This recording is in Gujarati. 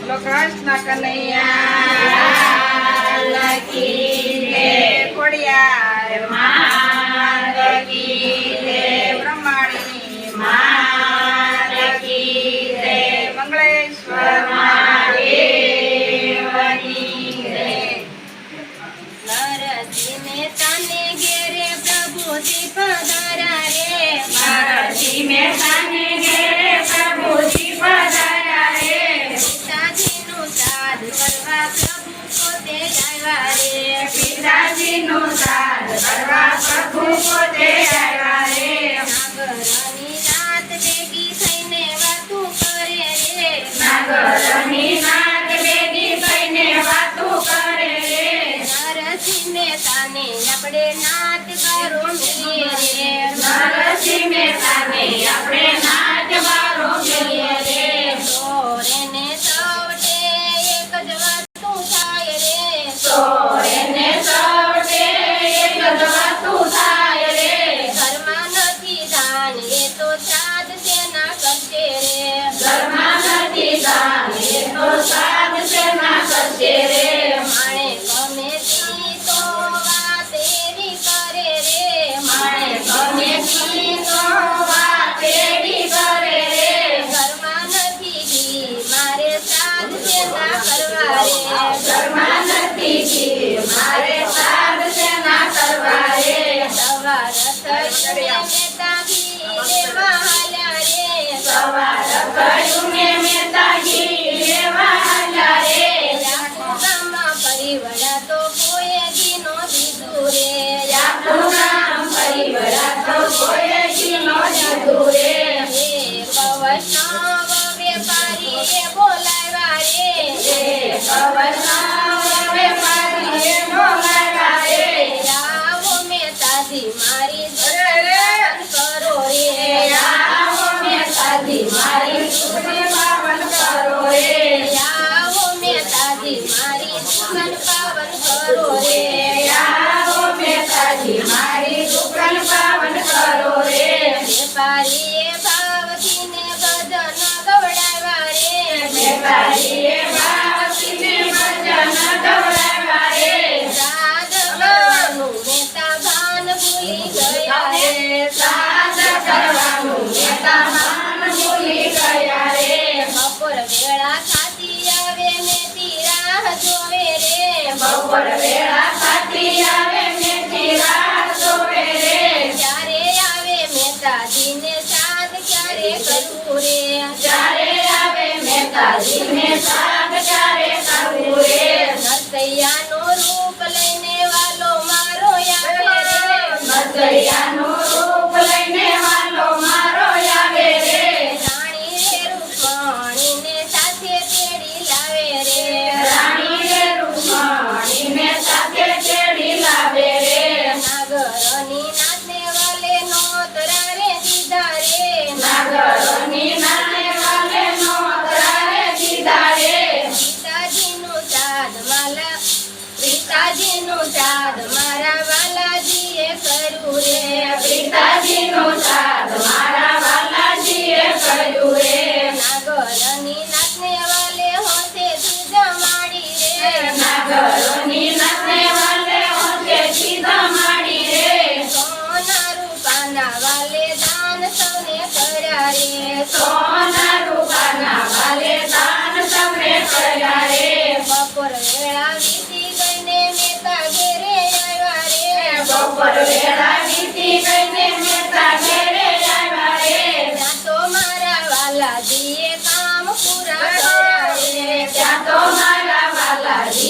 બોલો કૃષ્ણ કનૈયા લકી રે ખોડિયાર માત કી રે બ્રહ્માણી માત કી રે મંગળેશ્વર મહાદેવની રે નરસિંહ મહેતાને ઘેરે પ્રભુજી પધાર્યા રે નરસિંહ મહેતાને ઘેરે પ્રભુજી પધાર્યા રે પિતાજીનું શ્રાદ્ધ કરવા પ્રભુ પોતે આવ્યા રે પિતાજીનું શ્રાદ્ધ કરવા પ્રભુ પોતે આવ્યા રે નાગરની નાત ભેગી થઈને વાતું કરે રે નાગરની નાત ભેગી થઈને વાતું કરે રે નરસિંહ મહેતાને આપણે નાત કરો મિલીએ રે નરસિંહ મહેતાને આપણે નાત બારો મિલીએ રે સોરેને સૌટે એક જ વાતું થાય રે સોરેને સૌટે એક જ વાતું થાય રે ઘરમાં નથી દાન એ તો શ્રાદ્ધ સેના કરશે રે ઘરમાં નથી દાન એ તો શ્રાદ્ધ સેના કરશે રે માણે ગમે તી તો વાત એવી કરે રે માણે ગમે તી તો વાત એવી કરે રે ઘરમાં નથી ઘી મારે શ્રાદ્ધ સેના કરવા રે ઘરમાં નથી ઘી મારે શ્રાદ્ધ સેના કરવા રે સવાર થઈને મહેતા ઘી લેવા હાલ્યા રે સવાર થયું ને મહેતા ઘી લેવા હાલ્યા રે આખું ગામમાં પરિવડા તો કોઈએ ઘી નો દીધું રે આપણું નામ પરિવડા તો કોઈએ ઘી નો દીધું રે એક વૈષ્ણવ વેપારીએ બોલાવ્યા રે વૈષ્ણવ વેપારીએ બોલાવ્યા રે આવો મહેતાજી મારી દુકાન કરો રે આવો મહેતાજી મારી સુખને પાવન કરો રે આવો મહેતાજી મારી દુકાન પાવન કરો રે આવો મહેતાજી મારી દુકાન પાવન કરો રે વેપારીએ ભાવથી ને ભજન ગવડાવ્યા રે વેપારીએ ભાવથી ભજન ગવડાવ્યા રે શ્રાદ્ધ કરવાનું મહેતા ભાન ભૂલી ગયા રે શ્રાદ્ધ કરવાનું મહેતા ભાન ભૂલી ગયા રે બપોર વેળા ખાતી આવે મેથી રાહ જોવે રે બપોર વેળા ખાતી આવે મેથી રાહ જોવે રે ક્યારે આવે મહેતાજીને શ્રાદ્ધ ક્યારે કરવું રે જ્યારે આવે મહેતાજીને શ્રાદ્ધ ક્યારે કરવું રે નરસૈયાનું રૂપ લઈને વાલો મારો આવે રે નરસૈયાનું રૂપ લઈને વાલો મારો આવે રે રાણી રે રૂપમણીને સાથે તેડી લાવે રે રાણી રે રૂકમણીને સાથે તેડી લાવે રે નાગરની નાચને વાલે નોતરા રે દીધા રે નાગરની નાને વાલે નોતરારે દીધા રે પિતાજીનું શ્રાદ્ધ મારા વાલાજીએ કર્યું રે પિતાજીનું શ્રાદ્ધ મારા વાલાજીએ કર્યું રે નાગરની નાચને વાલે હોશેથી જમાડી રે નાગરોની નાને વાલે હોશેથી જમાડી રે સોના રૂપાના વાલે દાન સૌને કર્યા રે સોના રૂપાના વાલે દાન સૌને કર્યા રે બપોર વેળા વીતી ગઈને મહેતા ઘેરે આવ્યા રે બપોર વેળા વીતી ગઈને મહેતા ઘેરે આવ્યા રે ત્યાં તો મારા વાલાજીએ કામ પૂરા કર્યા રે ત્યાં તો મારા વાલાજી